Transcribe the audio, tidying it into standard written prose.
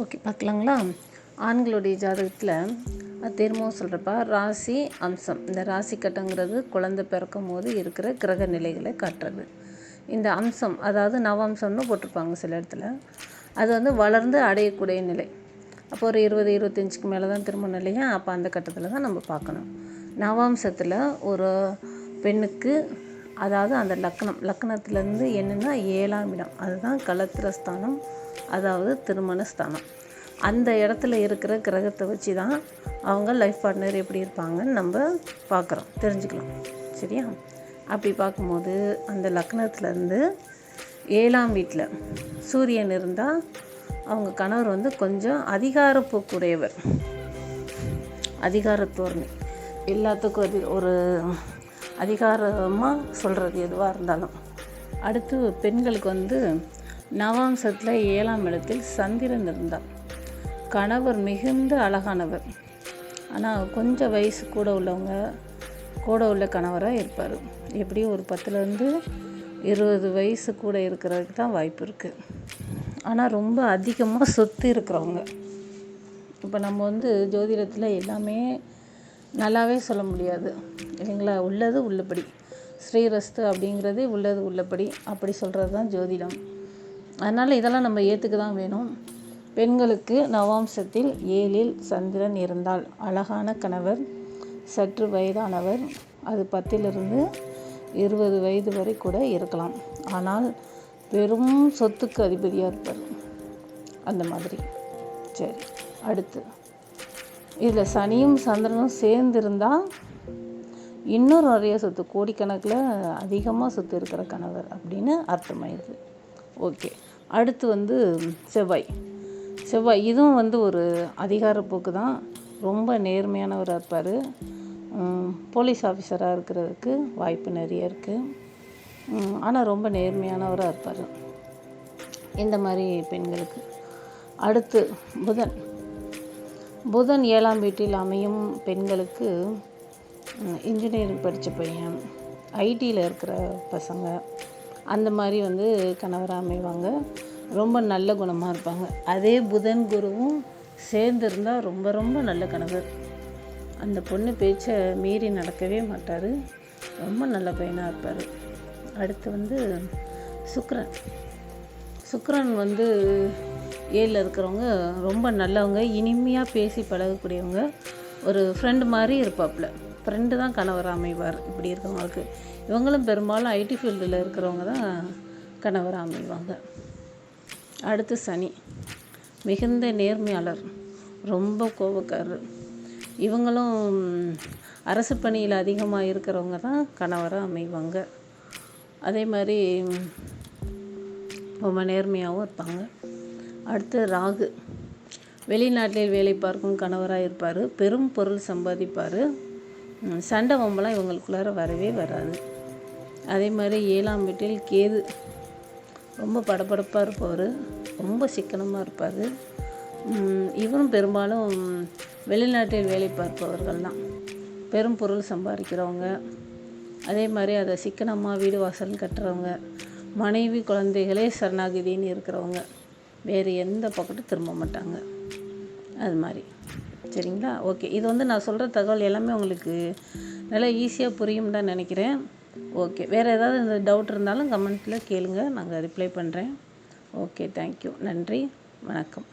Okay, பார்க்கலாங்களா? ஆண்களுடைய ஜாதகத்தில் திரும்பவும் சொல்கிறப்ப ராசி அம்சம். இந்த ராசி கட்டங்கிறது குழந்தை பிறக்கும் போது இருக்கிற கிரக நிலைகளை காட்டுறது. இந்த அம்சம், அதாவது நவாம்சம்னு போட்டிருப்பாங்க சில இடத்துல, அது வந்து வளர்ந்து அடையக்கூடிய நிலை. அப்போ ஒரு 20-25க்கு மேலே தான் திருமணம் இல்லையா? அப்போ அந்த கட்டத்தில் தான் நம்ம பார்க்கணும். நவாம்சத்தில் ஒரு பெண்ணுக்கு, அதாவது அந்த லக்னத்துலேருந்து என்னென்னா 7ஆம் இடம், அதுதான் களத்திர ஸ்தானம், அதாவது திருமண ஸ்தானம். அந்த இடத்துல இருக்கிற கிரகத்தை வச்சு தான் அவங்க லைஃப் பார்ட்னர் எப்படி இருப்பாங்கன்னு நம்ம பார்க்குறோம், தெரிஞ்சுக்கலாம். சரியா? அப்படி பார்க்கும்போது அந்த லக்னத்துலேருந்து 7ஆம் வீட்டில் சூரியன் இருந்தால் அவங்க கணவர் வந்து கொஞ்சம் அதிகாரப்போக்குடையவர், அதிகாரத்தோரணை, எல்லாத்துக்கும் ஒரு அதிகாரமாக சொல்கிறது எதுவாக இருந்தாலும். அடுத்து பெண்களுக்கு வந்து நவாம்சத்தில் 7ஆம் இடத்தில் சந்திரன் இருந்தால் கணவர் மிகுந்த அழகானவர், ஆனால் கொஞ்சம் வயசு கூட உள்ள கணவராக இருப்பார். எப்படியும் ஒரு 10லேருந்து 20 வயசு கூட இருக்கிறதுக்கு தான் வாய்ப்பு இருக்குது. ஆனால் ரொம்ப அதிகமாக சொத்து இருக்கிறவங்க, இப்போ நம்ம வந்து ஜோதிடத்தில் எல்லாமே நல்லாவே சொல்ல முடியாது இல்லைங்களா? உள்ளது உள்ளபடி, ஸ்ரீரஸ்து அப்படிங்கிறது உள்ளது உள்ளபடி அப்படி சொல்கிறது தான் ஜோதிடம். அதனால் இதெல்லாம் நம்ம ஏற்றுக்க தான் வேணும். பெண்களுக்கு நவாம்சத்தில் 7இல் சந்திரன் இருந்தால் அழகான கணவர், சற்று வயதானவர், அது 10லிருந்து 20 வயது வரை கூட இருக்கலாம், ஆனால் பெரும் சொத்துக்கு அதிபதியாக இருப்பார், அந்த மாதிரி. சரி, அடுத்து இதில் சனியும் சந்திரனும் சேர்ந்துருந்தால் இன்னும் நிறைய சொத்து, கோடிக்கணக்கில் அதிகமாக சொத்து இருக்கிற கணவர் அப்படின்னு அர்த்தமாயிருது. ஓகே, அடுத்து வந்து செவ்வாய். இதுவும் வந்து ஒரு அதிகாரப்போக்கு தான், ரொம்ப நேர்மையானவராக இருப்பார், போலீஸ் ஆஃபீஸராக இருக்கிறதுக்கு வாய்ப்பு நிறைய இருக்குது, ஆனால் ரொம்ப நேர்மையானவராக இருப்பார் இந்த மாதிரி பெண்களுக்கு. அடுத்து புதன் 7ஆம் வீட்டில் அமையும் பெண்களுக்கு இன்ஜினியரிங் படித்த பையன், ஐடியில் இருக்கிற பசங்க, அந்த மாதிரி வந்து கணவராக அமைவாங்க, ரொம்ப நல்ல குணமாக இருப்பாங்க. அதே புதன் குருவும் சேர்ந்துருந்தால் ரொம்ப ரொம்ப நல்ல கணவர், அந்த பொண்ணு பேச்சை மீறி நடக்கவே மாட்டார், ரொம்ப நல்ல பையனாக இருப்பார். அடுத்து வந்து சுக்கிரன் வந்து 7ல் இருக்கிறவங்க ரொம்ப நல்லவங்க, இனிமையாக பேசி பழகக்கூடியவங்க, ஒரு ஃப்ரெண்டு மாதிரி இருப்பாப்புல, ஃப்ரெண்டு தான் கணவராக அமைவார். இப்படி இருக்கவங்களுக்கு இவங்களும் பெரும்பாலும் ஐடி ஃபீல்டில் இருக்கிறவங்க தான் கணவராக அமைவாங்க. அடுத்து சனி மிகுந்த நேர்மையாளர், ரொம்ப கோபக்காரர், இவங்களும் அரசு பணியில் அதிகமாக இருக்கிறவங்க தான் கணவராக அமைவாங்க. அதே மாதிரி ரொம்ப நேர்மையாகவும் இருப்பாங்க. அடுத்து ராகு வெளிநாட்டில் வேலை பார்க்கும் கணவராக இருப்பார், பெரும் பொருள் சம்பாதிப்பார், சண்டை வம்பெல்லாம் இவங்களுக்குள்ளார வரவே வராது. அதே மாதிரி 7ஆம் வீட்டில் கேது ரொம்ப படபடப்பாக இருப்பவர், ரொம்ப சிக்கனமாக இருப்பார், இவரும் பெரும்பாலும் வெளிநாட்டில் வேலை பார்ப்பவர்கள் தான், பெரும் பொருள் சம்பாதிக்கிறவங்க, அதே மாதிரி அதை சிக்கனமாக வீடு வாசல் கட்டுறவங்க, மனைவி குழந்தைகளே சரணாகதின்னு இருக்கிறவங்க, வேறு எந்த பக்கத்தும் திரும்ப மாட்டாங்க, அது மாதிரி. சரிங்களா? ஓகே, இது வந்து நான் சொல்கிற தகவல் எல்லாமே உங்களுக்கு நல்லா ஈஸியாக புரியும் தான் நினைக்கிறேன். ஓகே, வேறு ஏதாவது இந்த டவுட் இருந்தாலும் கமெண்ட்டில் கேளுங்க, நாங்கள் ரிப்ளை பண்ணுறேன். ஓகே, தேங்க்யூ, நன்றி, வணக்கம்.